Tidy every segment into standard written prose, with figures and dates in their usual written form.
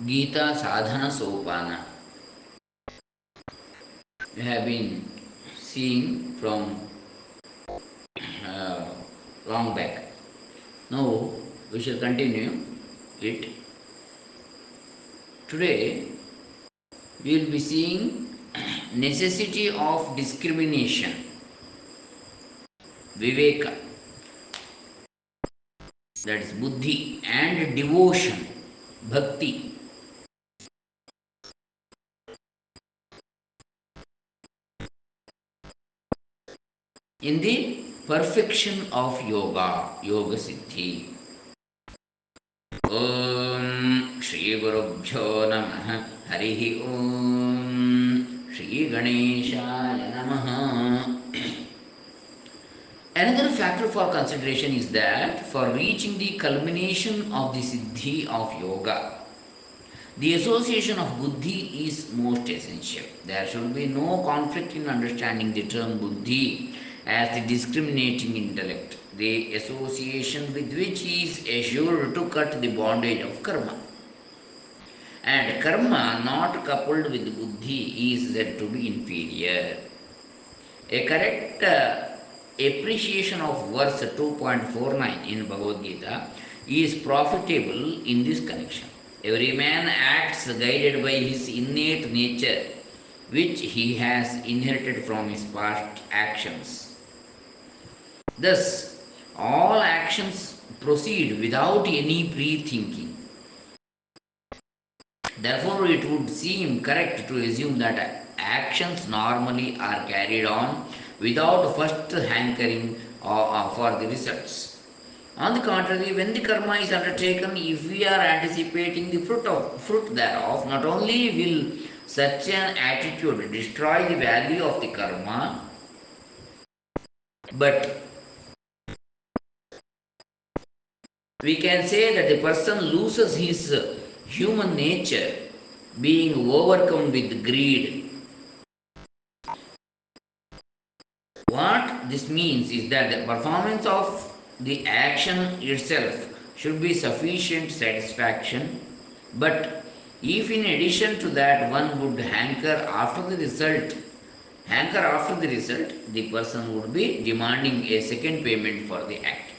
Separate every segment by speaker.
Speaker 1: Geetha sadhana soapaana. We have been seeing from uh, long back. Now we shall continue it. Today we will be seeing necessity of discrimination, viveka, that is buddhi, and devotion, bhakti, in the perfection of yoga, yoga siddhi. Om Shri Gurubhyo Namaha Harihi Om Shri Ganeshaya Namaha. Another factor for consideration is that for reaching the culmination of the siddhi of yoga, the association of buddhi is most essential. There should be no conflict in understanding the term buddhi as the discriminating intellect, the association with which is assured to cut the bondage of karma. And karma not coupled with buddhi is said to be inferior. A correct appreciation of verse 2.49 in Bhagavad Gita is profitable in this connection. Every man acts guided by his innate nature, which he has inherited from his past actions. Thus, all actions proceed without any pre thinking. Therefore, it would seem correct to assume that actions normally are carried on without first hankering for the results. On the contrary, when the karma is undertaken, if we are anticipating the fruit thereof, not only will such an attitude destroy the value of the karma, but we can say that the person loses his human nature, being overcome with greed. What this means is that the performance of the action itself should be sufficient satisfaction, but if in addition to that one would hanker after the result, the person would be demanding a second payment for the act.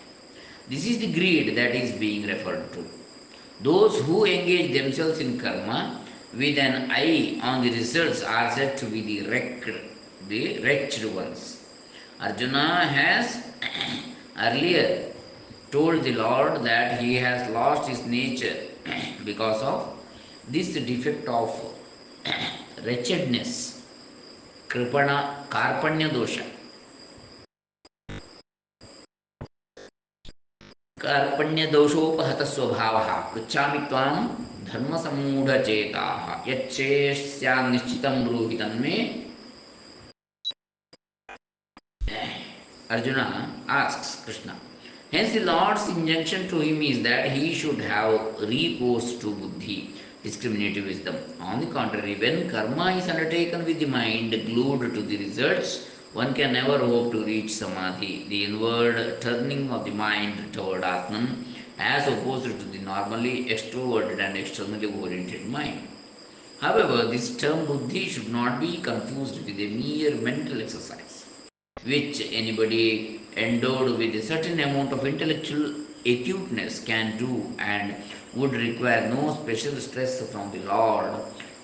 Speaker 1: This is the greed that is being referred to. Those who engage themselves in karma with an eye on the results are said to be the wretched ones. Arjuna has earlier told the Lord that he has lost his nature because of this defect of wretchedness, kripana, karpanya dosha. कार्पण्य दोषोपहत स्वभाव पृछामि त्वां धर्म सम्मूढ़ चेता यच्चेष्यान्निश्चितं ब्रूहि तन्मे. Arjuna asks Krishna. Hence, the Lord's injunction to him is that he should have recourse to buddhi, discriminative wisdom. On the contrary, when karma is undertaken with the mind glued to the results, one can never hope to reach samadhi, the inward turning of the mind toward Atman, as opposed to the normally extroverted and externally oriented mind. However, this term buddhi should not be confused with a mere mental exercise which anybody endowed with a certain amount of intellectual acuteness can do and would require no special stress from the Lord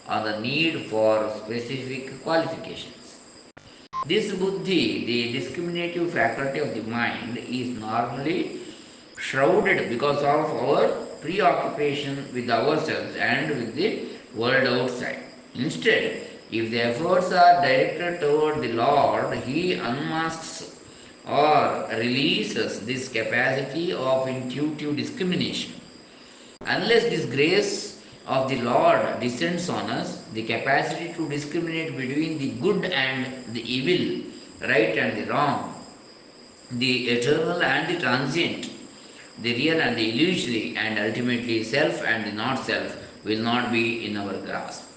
Speaker 1: on the need for specific qualifications. This buddhi, the discriminative faculty of the mind, is normally shrouded because of our preoccupation with ourselves and with the world outside. Instead, if the efforts are directed toward the Lord, He unmasks or releases this capacity of intuitive discrimination. Unless this grace of the Lord descends on us, the capacity to discriminate between the good and the evil, right and the wrong, the eternal and the transient, the real and the illusory, and ultimately self and the not self will not be in our grasp.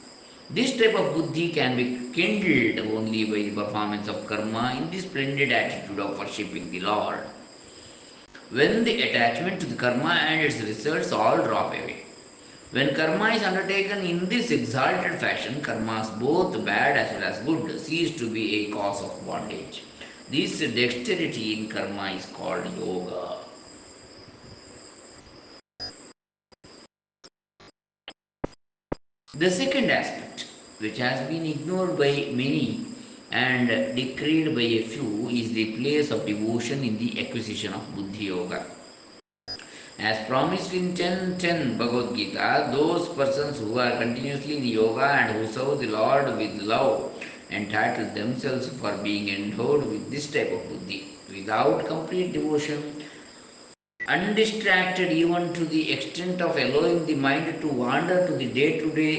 Speaker 1: This type of buddhi can be kindled only by the performance of karma in the splendid attitude of worshipping the Lord. When the attachment to the karma and its results all drop away, When karma is undertaken in this exalted fashion, karmas both bad as well as good cease to be a cause of bondage. This dexterity in karma is called yoga. The second aspect, which has been ignored by many and decreed by a few, is the place of devotion in the acquisition of Buddhi Yoga. As promised in 10:10 Bhagavad Gita, those persons who are continuously in yoga and who serve the Lord with love entitle themselves for being endowed with this type of buddhi. Without complete devotion, undistracted even to the extent of allowing the mind to wander to the day to day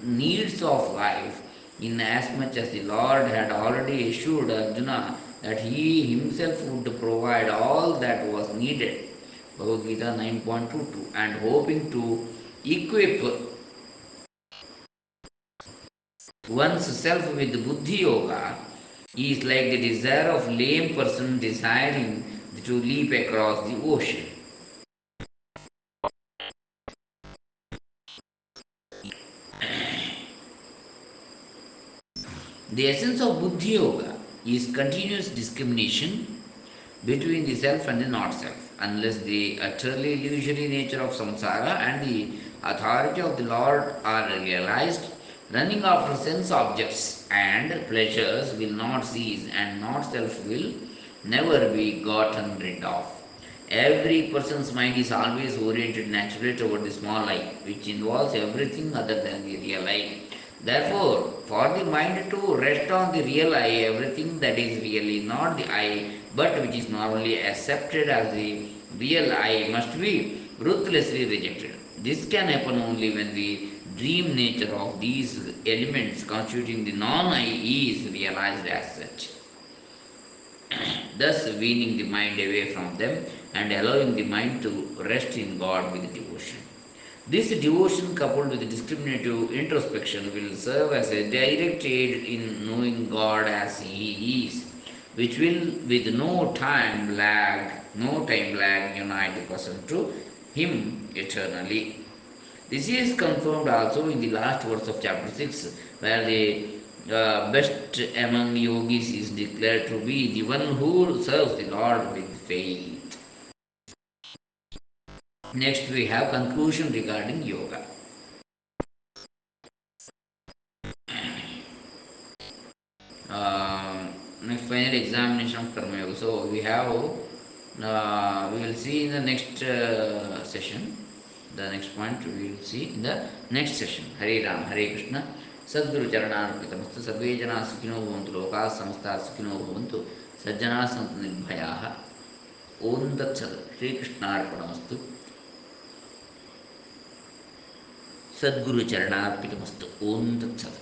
Speaker 1: needs of life, inasmuch as the Lord had already assured Arjuna that he himself would provide all that was needed. Bhagavad Gita 9.22, and hoping to equip one's self with Buddhi Yoga is like the desire of lame person desiring to leap across the ocean. The essence of Buddhi Yoga is continuous discrimination between the self and the not self, unless the utterly illusory nature of samsara and the authority of the Lord are realized. Running after sense objects and pleasures will not cease, and not self will never be gotten rid of. Every person's mind is always oriented naturally toward the small I, which involves everything other than the real I. Therefore, for the mind to rest on the real I, everything that is really not the I, but which is normally accepted as the real I, must be ruthlessly rejected. This can happen only when the dream nature of these elements constituting the non I is realized as such, thus weaning the mind away from them and allowing the mind to rest in God with devotion. This devotion, coupled with discriminative introspection, will serve as a direct aid in knowing God as He is, which will, with no time lag, unite the person to Him eternally. This is confirmed also in the last verse of chapter 6, where the best among yogis is declared to be the one who serves the Lord with faith. Next, we have conclusion regarding yoga. Next, final examination of karma yoga. So we will see in the next session. The next point we will see in the next session. Hare Ram, Hare Krishna. Sadguru Charanarpitamastu Sarve Jana Sukhino Bhavantu Loka Samasta Sukhino Bhavantu Sajjana Santu Nirbhayaha. Om Tat Sat. Shri Krishna Arpanamastu. Sadguru Charanarpitamastu. Om Tat Sat.